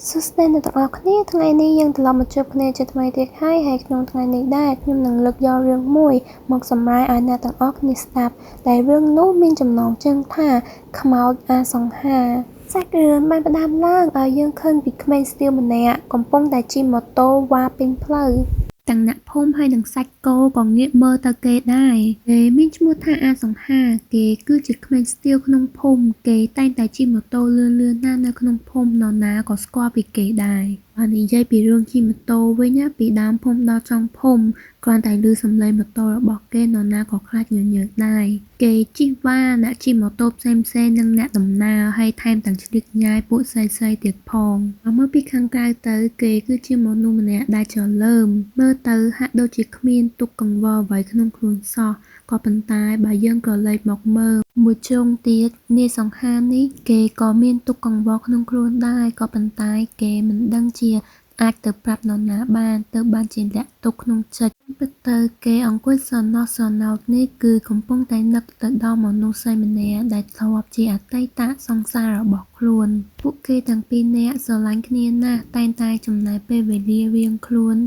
សួស្តីអ្នកទាំងអស់គ្នាថ្ងៃនេះយើងត្រឡប់មកជួបគ្នាជាថ្មីទៀតហើយក្នុងថ្ងៃនេះដែរខ្ញុំនឹងលើកយករឿងមួយមកសម្រាយឲ្យអ្នកទាំងអស់គ្នាស្ដាប់ដែលរឿងនោះមានចំណងជើងថាខ្មោចអាសង្ហាសាច់រឿងបានផ្ដើមឡើងឲ្យយើងឃើញពីក្មេងស្ទាវម្នាក់កំពុងតែជិះម៉ូតូវ៉ាពេញផ្លូវទាំងអ្នកភូមិហើយនិងសាច់គោក៏ងាកមើលទៅគេដែរគេមានឈ្មោះថាអាសង្ហាគេគឺជាក្មេងស្ទាវក្នុងភូមិគេតែងតែជិះម៉ូតូលឿនៗណាស់នៅក្នុងភូមិនរណាក៏ស្គាល់ពីគេដែរបាននិយាយពីរឿងជិះម៉ូតូវិញពីដើមភូមិដល់ចុងភូមិគ្រាន់តែឮសំឡេងម៉ូតូរបស់គេនរណាក៏ខ្លាចញញើសដែរគេជិះវ៉ាអ្នកជិះម៉ូតូផ្សេងៗនិងអ្នកដំណើរហើយថែមទាំងឆ្លៀតញ៉ាយពួកស្រីៗទៀតផងមើលពីខាងក្រៅទៅគេគឺជាមនុស្សម្នាក់ដែលច្រឡើមមើលទៅហាក់ដូចជាគ្មានទុក្ខកង្វល់អ្វីក្នុងខ្លួនសោះក៏ប៉ុន្តែបើយើងក៏លេចមកមើលមួយជ្រុងទៀតនាយសង្ហានេះគេក៏មានទុក្ខកង្វល់ក្នុងខ្លួនដែរក៏ប៉ុន្តែគេមិនដឹងជាអាចទៅប្រាប់នរណាបានទៅបានជាលាក់ទុកក្នុងចិត្តពិតទៅគេអង្គុយសណោះសណោតនេះគឺកំពុងតែនឹកទៅដល់មនុស្សស្រីម្នាក់ដែលធ្លាប់ជាអតីតសង្សាររបស់ខ្លួនពួកគេទាំងពីរនាក់ស្រឡាញ់គ្នាណាស់តែងតែចំណាយពេលវេលារៀងខ្លួន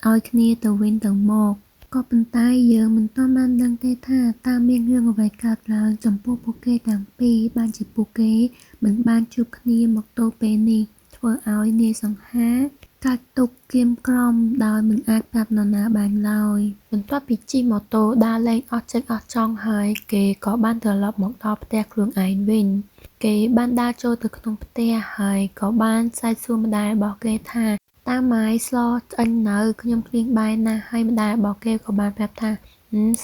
ឲ្យគ្នាទៅវិញទៅមកក៏ប៉ុន្តែយើងមិនទាន់បានដឹងទេថាតើមានរឿងអ្វីកើតឡើងចំពោះពួកគេទាំងពីរបានជាពួកគេមិនបានជួបគ្នាមកទល់ពេលនេះធ្វើឲ្យនាយសង្ហាកើតទុក្ខគៀមក្រំដោយមិនអាចប្រាប់នរណាបានឡើយបន្ទាប់ពីជិះម៉ូតូដើរលេងអស់ចិត្តអស់ចង់ហើយគេក៏បានត្រឡប់មកដល់ផ្ទះខ្លួនឯងវិញគេបានដើរចូលទៅក្នុងផ្ទះហើយក៏បានសែកសួរម្ដាយរបស់គេថាតាម៉ាយស្លឆ្អិននៅខ្ញុំឃ្លានបាយណាស់ហើយម្ដាយរបស់គេក៏បានប្រាប់ថា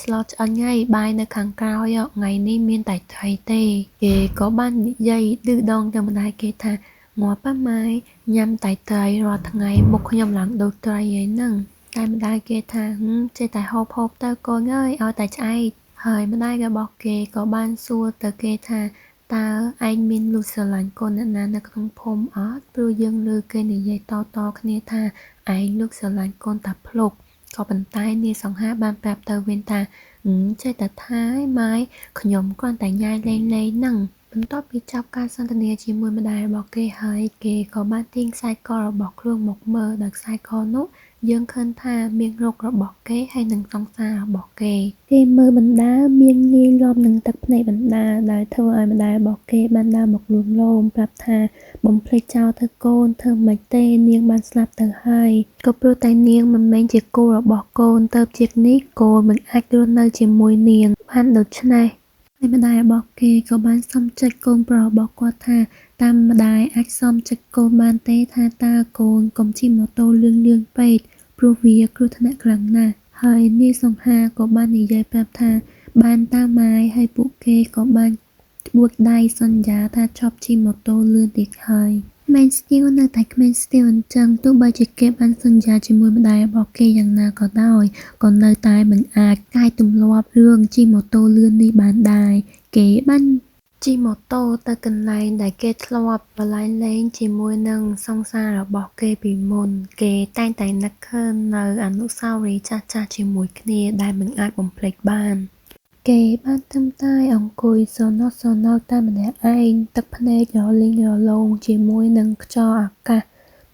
ស្លឆ្អិនហើយបាយនៅខាងក្រោយថ្ងៃនេះមានតែត្រីទេគេក៏បាននិយាយឌឺដងទៅម្ដាយគេថាងាប់ប៉ាម៉ាយញ៉ាំតែត្រីរាល់ថ្ងៃមុខខ្ញុំឡើងដូចត្រីឯហ្នឹងតែម្ដាយគេថាចេះតែហូបទៅកូនអើយឲ្យតែឆ្អែតហើយម្ដាយរបស់គេក៏បានសួរទៅគេថាតើឯងមានលុះស្រឡាញ់កូនអ្នកណានៅក្នុងភូមិអត់ព្រោះយើងឮគេនិយាយតគ្នាថាឯងលុះស្រឡាញ់កូនតាភ្លុកក៏ប៉ុន្តែនាយសង្ហាបានប្រាប់ទៅវិញថាចេះតែថាម៉ាយខ្ញុំគ្រាន់តែញ៉ាយលេងហ្នឹងបន្ទាប់ពីចាប់ការសន្ទនាជាមួយម្ដាយរបស់គេហើយគេក៏បានទាញខ្សែករបស់ខ្លួនមកមើលដោយខ្សែកនោះយើងឃើញថាមានរោគរបស់គេហើយនឹងសង្សាររបស់គេមើលបណ្ដាមានលាយឡំនឹងទឹកភ្នែកបណ្ដាដែលធ្វើឲ្យម្ដាយរបស់គេបានដើរមកលួងលោមប្រាប់ថាបំភ្លេចចោលទៅកូនធ្វើមិនទេនាងបានស្លាប់ទៅហើយក៏ព្រោះតែនាងមិនមែនជាគូរបស់កូនទៅជានេះកូនមិនអាចរស់នៅជាមួយនាងបានដូច្នេះហើយម្ដាយរបស់គេក៏បានសុំចិត្តកូនប្រុសរបស់គាត់ថាតាមម្ដាយអាចសុំចិត្តកូនបានទេថាតើកូនកុំជិះម៉ូតូលឿនពេកព្រោះវាគ្រោះថ្នាក់ខ្លាំងណាស់ហើយនាយសង្ហាក៏បាននិយាយប្រាប់ថាបានតាមម៉ាយហើយពួកគេក៏បានបួចដៃសន្យាថាឈប់ជិះម៉ូតូលឿនទៀតហើយក្មេងស្ទាវនៅតែក្មេងស្ទាវអញ្ចឹងទោះបីជាគេបានសន្យាជាមួយម្ដាយរបស់គេយ៉ាងណាក៏ដោយក៏នៅតែមិនអាចកែទម្លាប់រឿងជិះម៉ូតូលឿននេះបានដែរគេបានជិះម៉ូតូទៅកន្លែងដែលគេធ្លាប់បលែងលេងជាមួយនឹងសង្សាររបស់គេពីមុនគេតែងតែនឹកឃើញនៅអនុស្សាវរីយ៍ចាស់ៗជាមួយគ្នាដែលមិនអាចបំភ្លេចបានគេបានទឹមតែអង្គុយសណោតតែម្នាក់ឯងទឹកភ្នែករលីងរលោងជាមួយនឹងខ្យល់អាកាស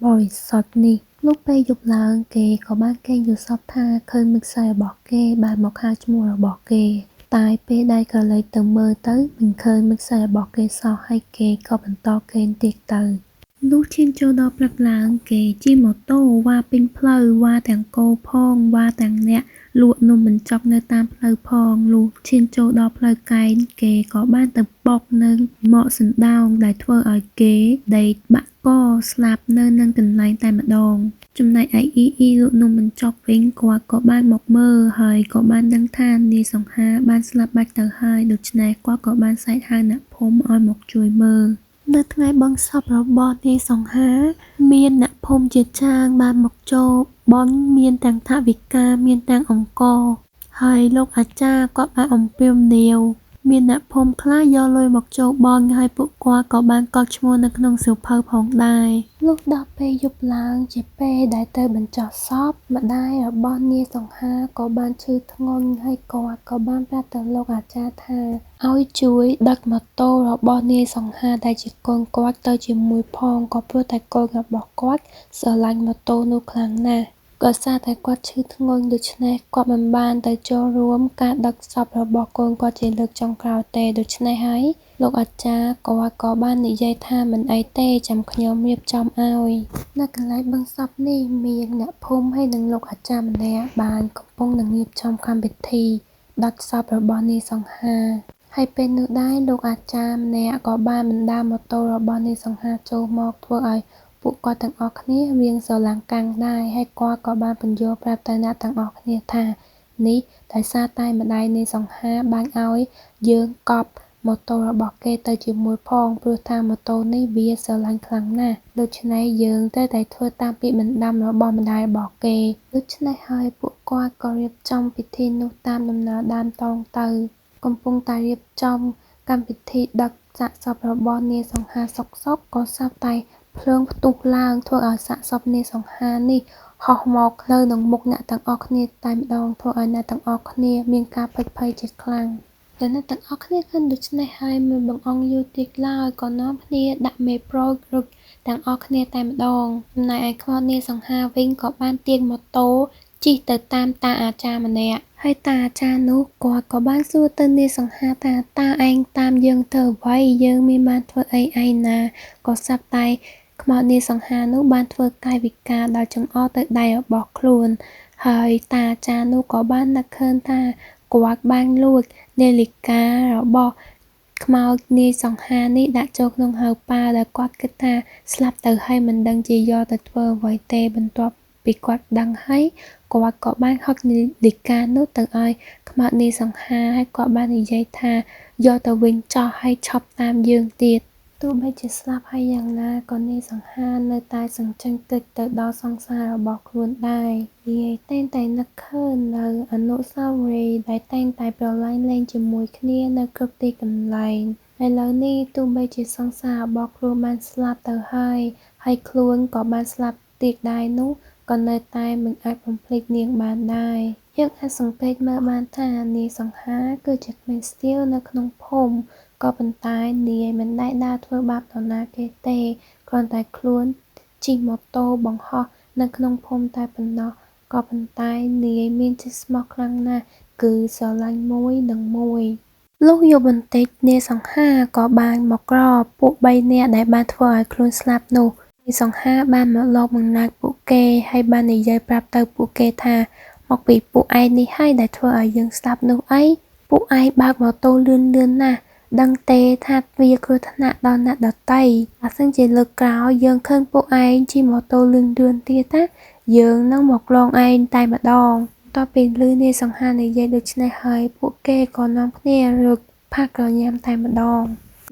បរិសុទ្ធនេះលុះពេលយប់ឡើងគេក៏បានគេងយល់សប្ថាឃើញមិត្តស្រីរបស់គេបានមកហៅឈ្មោះរបស់គេតែពេលដែលក៏លេចទៅមើលទៅមិនឃើញមិត្តស្រីរបស់គេសោះហើយគេក៏បន្តគេងទៀតទៅលុះឈានចូលដល់ព្រឹកឡើងគេជិះម៉ូតូវ៉ាពេញផ្លូវវ៉ាទាំងគោផងវ៉ាទាំងអ្នកលក់នំបញ្ចុកនៅតាមផ្លូវផងលុះឈានចូលដល់ផ្លូវកែងគេក៏បានទៅបុកនឹងម៉កសណ្ដោងដែលធ្វើឲ្យគេដេកបាក់កស្លាប់នៅនឹងកន្លែងតែម្ដងចំណែកឯអ៊ីលក់នំបញ្ចុកវិញគាត់ក៏បានមកមើលហើយក៏បានដឹងថានាយសង្ហាបានស្លាប់បាច់ទៅហើយដូច្នេះគាត់ក៏បានសែកហៅអ្នកភូមិឲ្យមកជួយមើលនៅថ្ងៃបុណ្យសពរបស់នាយសង្ហាមានអ្នកភូមិជាច្រើនបានមកចូលបុណ្យមានទាំងថវិកាមានទាំងអង្ករហើយលោកអាចារ្យក៏បានអំពាវនាវ មានអ្នកភូមិខ្លះយកលុយមកចូលបន់ហើយពួកគាត់ក៏បានកត់ឈ្មោះនៅក្នុងសៀវភៅផងដែរលុះដល់ពេលយប់ឡើងជាពេលដែលទៅបញ្ចុះសពម្ដាយរបស់នាយសង្ហាក៏បានឈឺធ្ងន់ហើយគាត់ក៏បានប្រាប់ទៅលោកអាចារ្យថាឲ្យជួយដឹកម៉ូតូរបស់នាយសង្ហាដែលជាកូនគាត់ទៅជាមួយផងក៏ព្រោះតែកូនរបស់គាត់ស្រឡាញ់ម៉ូតូនោះខ្លាំងណាស់ក៏សារតែគាត់ឈឺធ្ងន់ដូច្នេះគាត់មិនបានទៅចូលរួមការដឹកសពរបស់កូនគាត់ជាលើកចុងក្រោយទេដូច្នេះហើយលោកអាចារ្យក៏បាននិយាយថាមិនអីទេចាំខ្ញុំរៀបចំឲ្យនៅកន្លែងបឹងសពនេះមានអ្នកភូមិហើយនិងលោកអាចារ្យម្នាក់បានកំពុងនឹងរៀបចំកម្មវិធីដឹកសពរបស់នាយសង្ហាហើយពេលនោះដែរលោកអាចារ្យម្នាក់ក៏បានបណ្ដាលម៉ូតូរបស់នាយសង្ហាចូលមកធ្វើឲ្យពួកគាត់ទាំងអស់គ្នារៀងស្រឡាំងកាំងដែរហើយគាត់ក៏បានបញ្យល់ប្រាប់ទៅអ្នកទាំងអស់គ្នាថានេះដោយសារតែម្ដាយនាយសង្ហាបានឲ្យយើងកប់ម៉ូតូរបស់គេទៅជាមួយផងព្រោះថាម៉ូតូនេះវាស្រឡាញ់ខ្លាំងណាស់ដូច្នេះយើងត្រូវតែធ្វើតាមពាក្យបណ្ដាំរបស់ម្ដាយរបស់គេដូច្នេះហើយពួកគាត់ក៏រៀបចំពិធីនោះតាមដំណើរដើមតងទៅកំពុងតែរៀបចំកម្មវិធីដឹកសាកសពរបស់នាយសង្ហាសុកក៏ស្រាប់តែភ្លើងផ្ទុះឡើងធ្វើឲ្យសាកសពនាយសង្ហានេះហោះមកលើនឹងមុខអ្នកទាំងអស់គ្នាតែម្ដងធ្វើឲ្យអ្នកទាំងអស់គ្នាមានការភ័យភ័យជាខ្លាំងតែអ្នកទាំងអស់គ្នាឃើញដូច្នេះហើយមិនបង្អង់យូរទៀតឡើយក៏នាំគ្នាដាក់មេប្រូចរុចទាំងអស់គ្នាតែម្ដងចំណែកឯខ្មោចនាយសង្ហាវិញក៏បានទាញម៉ូតូជិះទៅតាមតាអាចារ្យម្នាក់ហើយតាអាចារ្យនោះគាត់ក៏បានសួរទៅនាយសង្ហាថាតាឯងតាមយើងទៅអ្វីយើងមានបានធ្វើអីឯណាក៏ស្រាប់តែខ្មោចនាយសង្ហានោះបានធ្វើកាយវិការដល់ចង្អុលទៅដៃរបស់ខ្លួនហើយតាអាចារ្យនោះក៏បាននឹកឃើញថាគាត់បានលួចនាឡិការបស់ខ្មោចនាយសង្ហានេះដាក់ចូលក្នុងហៅប៉ាដែលគាត់គិតថាស្លាប់ទៅហើយមិនដឹងជាយកទៅធ្វើអ្វីទេបន្ទាប់ពីគាត់ដឹងហើយគាត់ក៏បានហុចនាឡិកានោះទៅឲ្យខ្មោចនាយសង្ហាហើយគាត់បាននិយាយថាយកទៅវិញចោះហើយឈប់តាមយើងទៀតទោះបីជាស្លាប់ហើយយ៉ាងណាក៏នាយសង្ហានៅតែសញ្ជឹងគិតទៅដល់សង្សាររបស់ខ្លួនដែរនាយតែងតែនឹកឃើញនៅអនុស្សាវរីយ៍ដែលតែងតែប្រឡែងលេងជាមួយគ្នានៅគ្រប់ទីកន្លែងឥឡូវនេះទោះបីជាសង្សាររបស់ខ្លួនបានស្លាប់ទៅហើយខ្លួនក៏បានស្លាប់ទៀតដែរនោះក៏នៅតែមិនអាចបំភ្លេចនាងបានដែរយើងអាចសង្កេតមើលបានថានាយសង្ហាគឺជាក្មេងស្ទាលនៅក្នុងភូមិក៏ប៉ុន្តែនាយមិនដែលដើរធ្វើបាបដល់ណាគេទេគ្រាន់តែខ្លួនជិះម៉ូតូបង្ហោះនៅក្នុងភូមិតែប៉ុណ្ណោះក៏ប៉ុន្តែនាយមានចិត្តស្មោះខ្លាំងណាស់គឺស្រឡាញ់មួយនឹងមួយលុះយប់បន្តិចនាយសង្ហាក៏បានមករកពួក3នាក់ដែលបានធ្វើឲ្យខ្លួនស្លាប់នោះនាយសង្ហាបានមកលបមកណាត់ពួកគេហើយបាននិយាយប្រាប់ទៅពួកគេថាមកពីពួកឯងនេះហើយដែលធ្វើឲ្យយើងស្លាប់នោះអីពួកឯងបើកម៉ូតូលឿនណាស់ដឹងទេថាវាគ្រោះថ្នាក់ដល់អ្នកដទៃបើសិនជាលើកក្រោយយើងឃើញពួកឯងជិះម៉ូតូលឿនទៀតណាយើងនឹងមកលងឯងតែម្ដងតទៅពេលឮនាយសង្ហានិយាយដូច្នេះហើយពួកគេក៏នាំគ្នារត់ផាកក្រញាំតែម្ដង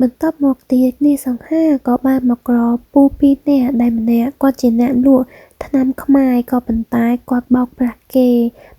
បន្ទាប់មកទៀតនាយសង្ហាក៏បានមកក្រពូ2នាក់ដែលម្នាក់គាត់ជាអ្នកលក់ថ្នាំខ្មែរក៏ប៉ុន្តែគាត់បោកប្រាស់គេ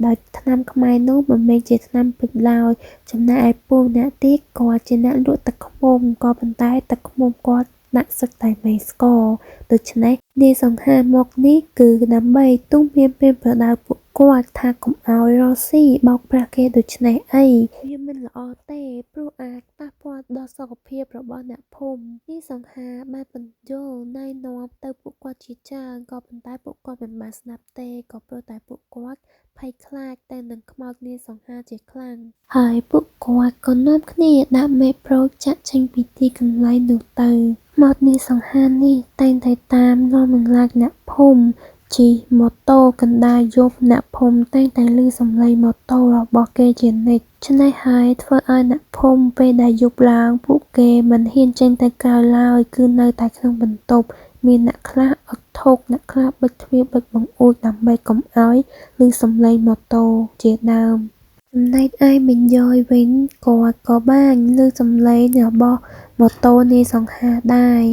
ដោយថ្នាំខ្មែរនោះមិនមែនជាថ្នាំពេជ្រឡើយចំណែកឯពូអ្នកទៀតគាត់ជាអ្នកលក់ទឹកឃ្មុំក៏ប៉ុន្តែទឹកឃ្មុំគាត់ដាក់សឹកតែមេស្ករដូច្នេះនាយសង្ហាមកនេះគឺដើម្បីទុំមានពេលប្រដៅពួកគាត់ថាកុំឲ្យរស់ស៊ីបោកប្រាស់គេដូច្នេះអីវាមិនល្អទេព្រោះអាចប៉ះពាល់ដល់សុខភាពរបស់អ្នកភូមិនាយសង្ហាបានបញ្យល់ណែនាំទៅពួកគាត់ជាច្រើនក៏ប៉ុន្តែពួកគាត់មិនបានស្ដាប់ទេក៏ព្រោះតែពួកគាត់ភ័យខ្លាចតែនឹងខ្មោចនាយសង្ហាជាខ្លាំងហើយពួកគាត់ក៏នាំគ្នាដាក់មេប្រូចចាក់ចេញពីទីកន្លែងនោះទៅមកនាយសង្ហានេះតែងតែតាមនាំនឹងឡាកអ្នកភូមិជិះម៉ូតូកណ្ដាលយប់អ្នកភូមិតែងតែឮសំឡេងម៉ូតូរបស់គេជានិច្ចច្នេះហើយធ្វើឲ្យអ្នកភូមិពេលដែលយប់ឡើងពួកគេមិនហ៊ានចេញទៅក្រៅឡើយគឺនៅតែក្នុងបន្ទប់មានអ្នកខ្លះអុតធុកអ្នកខ្លះបិទទ្វារបិទបង្អួចដើម្បីកុំឲ្យឮសំឡេងម៉ូតូជាដើមចំណែកឯមីងយ៉យវិញគាត់ក៏បានឮសំឡេងរបស់ម៉ូតូនាយសង្ហាដែរ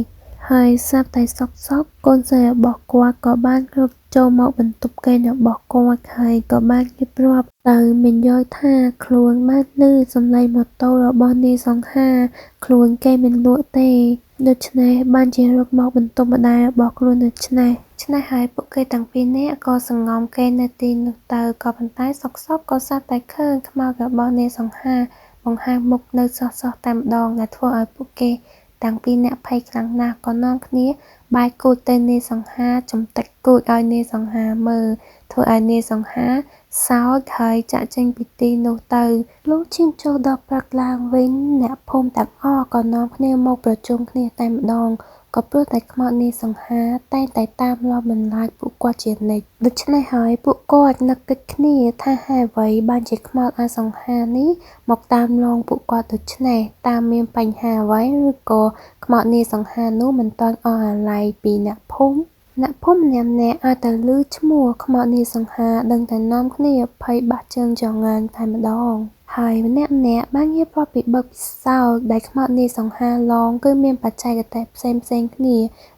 ហើយស្រាប់តែសុកកូនស្រីរបស់គាត់ក៏បានរត់ ចូលមកបន្ទប់គេងរបស់គាត់ហើយក៏បានរៀបរាប់ទៅមានយល់ថាខ្លួនបានឮសំឡេងម៉ូតូរបស់នាយសង្ហាខ្លួនគេមិនលក់ទេដូច្នេះបានជារត់មកបន្ទប់ម្ដាយរបស់ខ្លួនដូច្នេះហើយពួកគេទាំងពីរនាក់ក៏សង្ងំគេនៅទីនោះទៅក៏ប៉ុន្តែសុកក៏ស្រាប់តែឃើញខ្មោចរបស់នាយសង្ហាបង្ហាញមុខនៅសោះតែម្ដងដែលធ្វើឲ្យពួកគេទាំងពីរនាក់ភ័យខ្លាំងណាស់ក៏នាំគ្នាបែកគូចទៅនាយសង្ហាចំតិចគូចឲ្យនាយសង្ហាមើលធ្វើឲ្យនាយសង្ហាសោកហើយចាក់ចេញពីទីនោះទៅលុះឈានចូលដល់ព្រឹកឡើងវិញអ្នកភូមិទាំងអស់ក៏នាំគ្នាមកប្រជុំគ្នាតែម្ដងក៏ព្រោះតែខ្មោចនាយសង្ហាតែងតែតាមលបបន្លាចពួកគាត់ជានិច្ចដូច្នេះហើយពួកគាត់នឹកគិតគ្នាថាហេតុអ្វីបានជាខ្មោចអាសង្ហានេះមកតាមលងពួកគាត់ដូច្នេះតាមមានបញ្ហាអ្វីឬក៏ខ្មោចនាយសង្ហានោះមិនទាន់អស់អាល័យពីអ្នកភូមិម្នាក់ៗឲ្យតែឮឈ្មោះខ្មោចនាយសង្ហាដឹងតែនាំគ្នាភ័យបាក់ជើងចង្អានតែម្ដងហើយម្នាក់បានរៀបរាប់ពីបទពិសោធន៍ដែលខ្មោចនាយសង្ហាឡងគឺមានបច្ចេកទេសផ្សេងគ្នា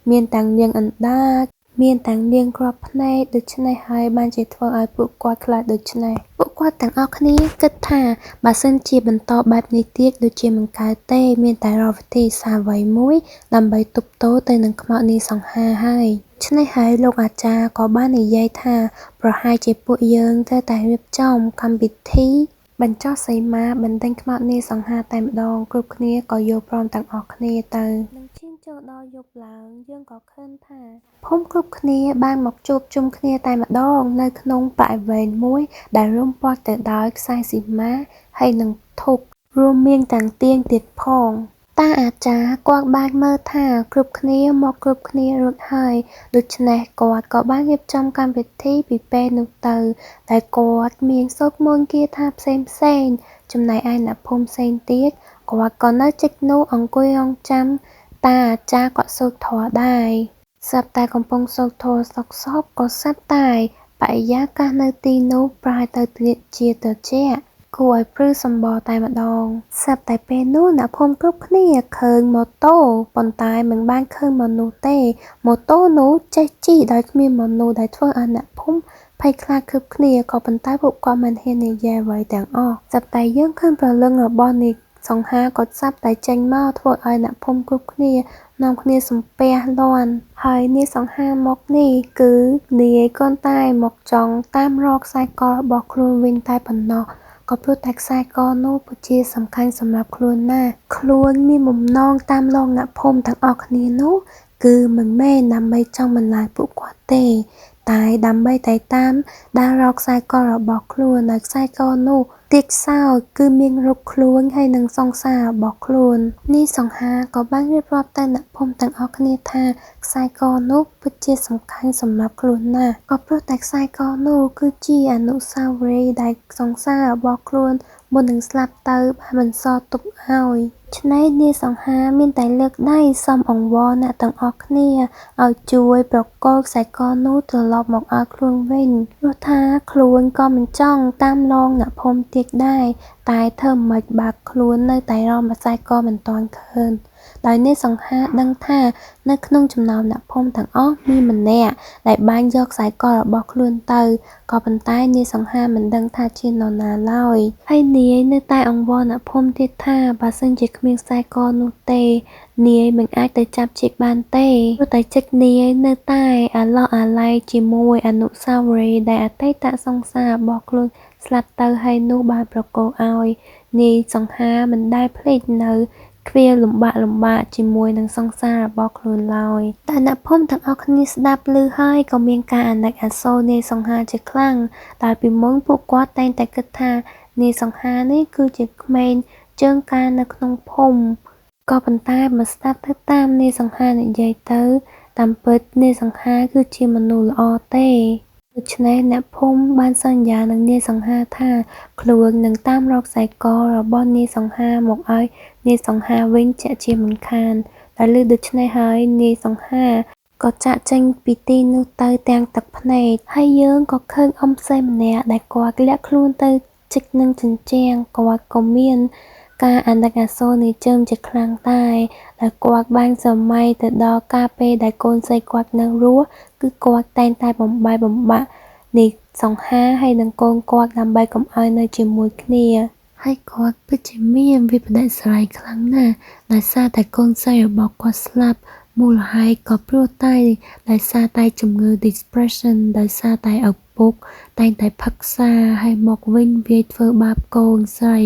មានទាំងនាងអណ្ដាតមានទាំងនាងគ្រាប់ភ្នែកដូច្នេះហើយបានជាធ្វើឲ្យពួកគាត់ខ្លាចដូច្នេះពួកគាត់ទាំងអស់គ្នាគិតថាបើសិនជាបន្តបែបនេះទៀតដូចជាមិនកើតទេមានតែរកវិធីសាស្ត្រអ្វីមួយដើម្បីទប់ទល់ទៅនឹងខ្មោចនាយសង្ហាហើយឆ្នេះហើយលោកអាចារ្យក៏បាននិយាយថាប្រហែលជាពួកយើងត្រូវតែរៀបចំកម្មវិធីបញ្ចុះសីមាបណ្ដេញខ្មោចនាយសង្ហាតែម្ដងគ្រប់គ្នាក៏យល់ព្រមទាំងអស់គ្នាទៅនឹងឈានចូលដល់យប់ឡើងយើងក៏ឃើញថាភូមិគ្រប់គ្នាបានមកជួបជុំគ្នាតែម្ដងនៅក្នុងបរិវេណមួយដែលរុំព័ទ្ធទៅដោយខ្សែសីមាហើយនឹងធូបរួមមានទាំងទៀងទៀតផងតាអាចារ្យគាត់បានមើលថាគ្រប់គ្នារួចហើយដូច្នេះគាត់ក៏បានរៀបចំកម្មវិធីពីពេលនោះទៅតែគាត់មានសូត្រមន្តគាថាផ្សេងចំណែកឯអ្នកភូមិផ្សេងទៀតគាត់ក៏នៅជិតនោះអង្គុយរង់ចាំតាអាចារ្យគាត់សូត្រធម៌ដែរស្រាប់តែកំពុងសូត្រធម៌សោកក៏ស្រាប់តែបរិយាកាសនៅទីនោះប្រែទៅជាត្រជាក់គួរឲ្យព្រឺសម្បល់តែម្ដងស្រាប់តែពេលនោះអ្នកភូមិគ្រប់គ្នាឃើញម៉ូតូប៉ុន្តែមិនបានឃើញមនុស្សទេម៉ូតូនោះចេះជិះដោយគ្មានមនុស្សដែលធ្វើឲ្យអ្នកភូមិភ័យខ្លាចគ្រប់គ្នាក៏ប៉ុន្តែពួកគាត់មិនហ៊ាននិយាយអ្វីទាំងអស់ស្រាប់តែយើងឃើញព្រលឹងរបស់នាយសង្ហាក៏ស្រាប់តែចេញមកធ្វើឲ្យអ្នកភូមិគ្រប់គ្នានាំគ្នាសំពះលាន់ហើយនាយសង្ហាមកនេះគឺនាយគ្រាន់តែមកចង់តាមរកខ្សែករបស់ខ្លួនវិញតែប៉ុណ្ណោះក៏ព្រោះតែខ្សែកនោះពិតជាសំខាន់សម្រាប់ខ្លួនណាស់ខ្លួនមានបំណងតាមលងអ្នកភូមិទាំងអស់គ្នានោះគឺមិនមែនដើម្បីចង់បន្លាចពួកគាត់ទេតែដើម្បីតែតាមដានរកខ្សែករបស់ខ្លួនហើយខ្សែកនោះទៀតសោតគឺមានរូបខ្លួនហើយនឹងសង្សាររបស់ខ្លួននេះសង្ហាក៏បានរៀបរាប់ទៅអ្នកភូមិទាំងអស់គ្នាថាខ្សែកនោះពិតជាសំខាន់សម្រាប់ខ្លួនណាស់ក៏ព្រោះតែខ្សែកនោះគឺជាអនុស្សាវរីយ៍ដែលសង្សាររបស់ខ្លួនមុននឹងស្លាប់ទៅបានបន្សល់ទុកឲ្យឆ្នៃនាយសង្ហាមានតែលើកដៃសុំអង្វរអ្នកទាំងអស់គ្នាឲ្យជួយប្រគល់ខ្សែកនោះត្រឡប់មកឲ្យខ្លួនវិញព្រោះថាខ្លួនក៏មិនចង់តាមលងអ្នកភូមិទៀតដែរតែធ្វើមិនបាក់ខ្លួននៅតែរកខ្សែកមិនទាន់ឃើញដោយនាយសង្ហាដឹងថានៅក្នុងចំណោមអ្នកភូមិទាំងអស់មានម្នាក់ដែលបានយកខ្សែករបស់ខ្លួនទៅក៏ប៉ុន្តែនាយសង្ហាមិនដឹងថាជានរណាឡើយហើយនាយនៅតែអង្វរអ្នកភូមិទៀតថាបើសិនជាគ្មានខ្សែកនោះទេនាយមិនអាចទៅចាប់ជីកបានទេព្រោះតែចិត្តនាយនៅតែអាឡោះអាល័យជាមួយអនុស្សាវរីយ៍ដែលអតីតសង្សាររបស់ខ្លួនស្លាប់ទៅហើយនោះបានប្រគល់ឲ្យនាយសង្ហាមិនដែលភ្លេចនៅគ្រាលំបាកជាមួយនឹងសង្សាររបស់ខ្លួនឡើយតែអ្នកភូមិទាំងអស់គ្នាស្ដាប់ឮហើយក៏មានការអាណិតអាសូរនាយសង្ហាជាខ្លាំងដែលពីមុនពួកគាត់តែងតែគិតថានាយសង្ហានេះគឺជាក្មេងជើងកានៅក្នុងភូមិក៏ប៉ុន្តែមកស្ដាប់ទៅតាមនាយសង្ហានិយាយទៅតាមពិតនាយសង្ហាគឺជាមនុស្សល្អទេដូច្នេះអ្នកភូមិបានសន្យានឹងនាយសង្ហាថាខ្លួននឹងតាមរកខ្សែករបស់នាយសង្ហាមកឲ្យនាយសង្ហាវិញជាក់ជាមិនខានតែឮដូច្នេះហើយនាយសង្ហាក៏ចាក់ចេញពីទីនោះទៅទាំងទឹកភ្នែកហើយយើងក៏ឃើញអ៊ំផ្សេងម្នាក់ដែលគាត់លាក់ខ្លួនទៅជិតនឹងជញ្ជាំងគាត់ក៏មាន ការអន្តរការសូននេះជើមជាខ្លាំងដែរដែលគាត់បានសម័យទៅដល់ការពេលដែលកូនស្រីគាត់នៅរស់គឺគាត់តែងតែបំបាយបំបាក់នេះសង្ហាហើយនឹងកូនគាត់ដើម្បីកុំឲ្យនៅជាមួយគ្នាហើយគាត់ពិតជាមានវិបត្តិស្រ័យខ្លាំងណាស់ដោយសារតែកូនស្រីរបស់គាត់ស្លាប់មូលហេតុក៏ព្រោះតែដោយសារតែជំងឺ depression ដោយសារតែឪពុកតែងតែផឹកសាហើយមកវិញវាធ្វើបាបកូនស្រី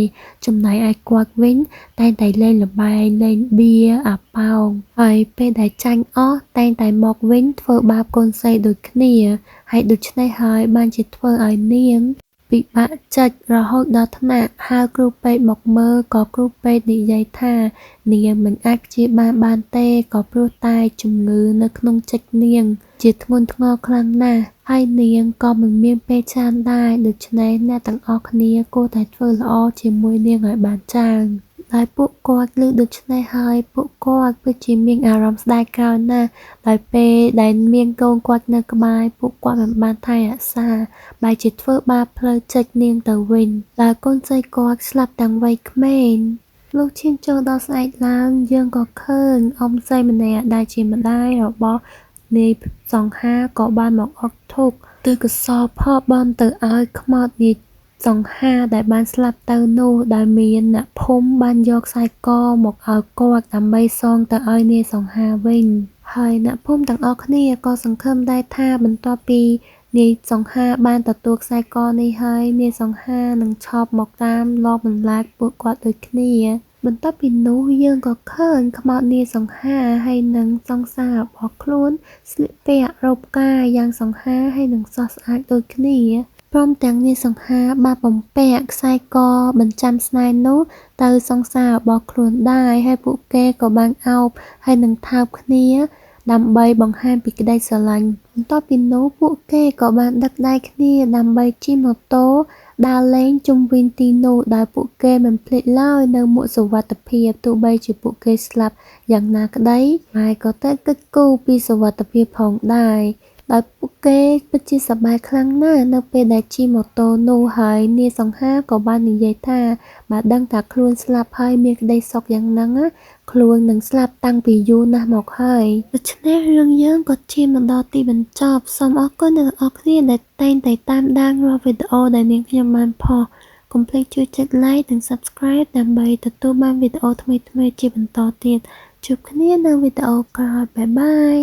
ចំណែកឯគាត់វិញតែងតែលេងល្បែងលេងបៀអាប៉ោងហើយពេលដែលចាញ់អស់តែងតែមកវិញធ្វើបាបកូនស្រីដូចគ្នាហើយដូច្នេះហើយបានជាធ្វើឲ្យនាងពិបាកចិត្តរហូតដល់ថ្នាក់ហៅគ្រូពេទ្យមកមើលក៏គ្រូពេទ្យនិយាយថានាងមិនអាចព្យាបាលបានទេក៏ព្រោះតែជំងឺនៅក្នុងចិត្តនាងជាធ្ងន់ធ្ងរខ្លាំងណាស់ហើយនាងក៏មិនមានពេលច្រើនដែរដូច្នេះអ្នកទាំងអស់គ្នាគួរតែធ្វើល្អជាមួយនាងឲ្យបានច្រើនដោយពួកគាត់ឮដូច្នេះហើយពួកគាត់ពិតជាមានអារម្មណ៍ស្ដាយក្រោយណាស់ដោយពេលដែលមានកូនគាត់នៅក្បែរពួកគាត់មិនបានថែរក្សាបែរជាធ្វើបាបផ្លូវចិត្តនាងទៅវិញដែលកូនស្រីគាត់ស្លាប់តាំងវ័យក្មេងលុះឈានចូលដល់ស្អែកឡើងយើងក៏ឃើញអ៊ំស្រីម្នាក់ដែលជាម្ដាយរបស់នាយសង្ហាក៏បានមកអុកធុកទិកសោផលបន់ទៅឲ្យខ្មោចនាយសង្ហាដែលបានស្លាប់ទៅនោះដែលមានអ្នកភូមិបានយកខ្សែកមកឲ្យគាត់ដើម្បីសងទៅឲ្យនាយសង្ហាវិញហើយអ្នកភូមិទាំងអស់គ្នាក៏សង្ឃឹមដែរថាបន្ទាប់ពីនាយសង្ហាបានទទួលខ្សែកនេះហើយនាយសង្ហានឹងឈប់មកតាមលបបន្លាចពួកគាត់ដូចគ្នាបន្ទាប់ពីនោះយើងក៏ឃើញខ្មោចនាយសង្ហាហើយនឹងសង្សាររបស់ខ្លួនស្លៀកពាក់រ៉ូបការយ៉ាងសង្ហាហើយនឹងស្រស់ស្អាតដូចគ្នាព្រមទាំងនាយសង្ហាបានបំពាក់ខ្សែកបញ្ចាំស្នេហ៍នោះទៅសង្សាររបស់ខ្លួនដែរហើយពួកគេក៏បានអោបហើយនឹងថើបគ្នាដើម្បីបង្ហាញពីក្តីស្រឡាញ់បន្ទាប់ពីនោះពួកគេក៏បានដឹកដៃគ្នាដើម្បីជិះម៉ូតូដើរលេងជុំវិញទីនោះដែលពួកគេមិនភ្លេចឡើយនៅមួកសុវត្ថិភាពទោះបីជាពួកគេស្លាប់យ៉ាងណាក្តីហើយក៏តែគិតគូរពីសុវត្ថិភាពផងដែរដោយពួកគេពិតជាសប្បាយខ្លាំងណាស់នៅពេលដែលជិះម៉ូតូនោះហើយនាយសង្ហាក៏បាននិយាយថាបើដឹងថាខ្លួនស្លាប់ហើយមានក្តីសុខយ៉ាងហ្នឹងខ្លួននឹងស្លាប់តាំងពីយូរណាស់មកហើយដូច្នេះរឿងយើងក៏ឈានមកដល់ទីបញ្ចប់សូមអរគុណអ្នកទាំងអស់គ្នាដែលតែងតែតាមដានរាល់វីដេអូដែលនាងខ្ញុំបានផុសកុំភ្លេចជួយចុច like និង subscribe ដើម្បីទទួលបានវីដេអូថ្មីៗជាបន្តទៀតជួបគ្នានៅវីដេអូក្រោយបាយបាយ